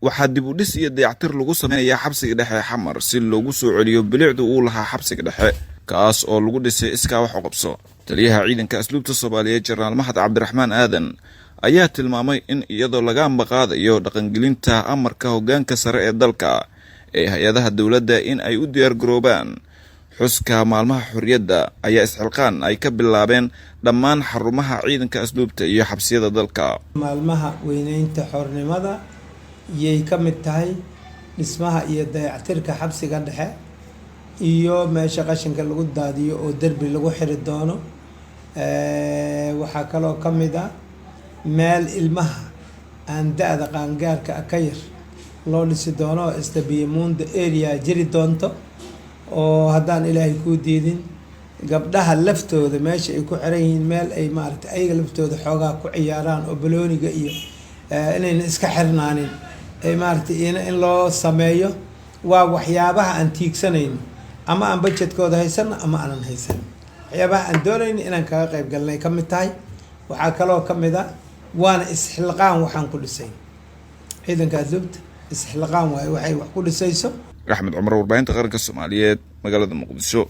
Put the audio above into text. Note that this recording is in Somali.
waxaa dib u dhis iyo dayactir lagu sameeyaa xabsiga dhexe Xamar si loogu soo celiyo bilicda uu lahaa xabsiga dhexe kaas oo lagu dhisay iskaa wax u qabso. Taliyaha ciidanka asluubta Soomaaliyeed Jenaraal Mahad Cabdiraxmaan Aadan ayaa tilmaamay in iyadoo laga ambaqaadayo dhaqangelinta amarka hoggaanka sare ee dalka ee hay'adaha dawladda in ay u diyaar garoobaan xuska maalmaha xurriyadda ayaa isxilqaan ay ka bilaabeen dhammaan xarumaha ciidanka asluubta iyo xabsiyada dalka. Maalmaha weynaynta xornimada yay ka mid tahay dhismaha iyo dayactirka xabsiga dhexe iyo meesha qashinka lagu daadiyo oo derbi lagu xiri doono. Waxaa kaloo ka mid ah meel ilmaha aan da'da qaangaarka ka yar loo dhisi doono oo istabiyamuunda area jiri doonto oo haddaan ilaahay kuu diidin gabdhaha laftooda meesha ay ku xiran yihiin meel ay maaragtay ayaga laftooda xoogaa ku ciyaaraan oo balooniga iyo inayna iska xirnaanin ay maaragtay in loo sameeyo. waa waxyaabaha aan tiigsanayno ama aan budgetkooda haysan ama aanan haysan, waxyaabaha aan doonayno inaan kaga qayb galnay ka mid tahay. waxaa kaloo ka mid ah waana isxilqaan waxaan ku dhisay ciidanka asluubta. isxilqaan waaye waxay wax ku dhisayso. Axmed Cumar, warbaahinta qaranka Soomaaliyeed, magaalada Muqdisho.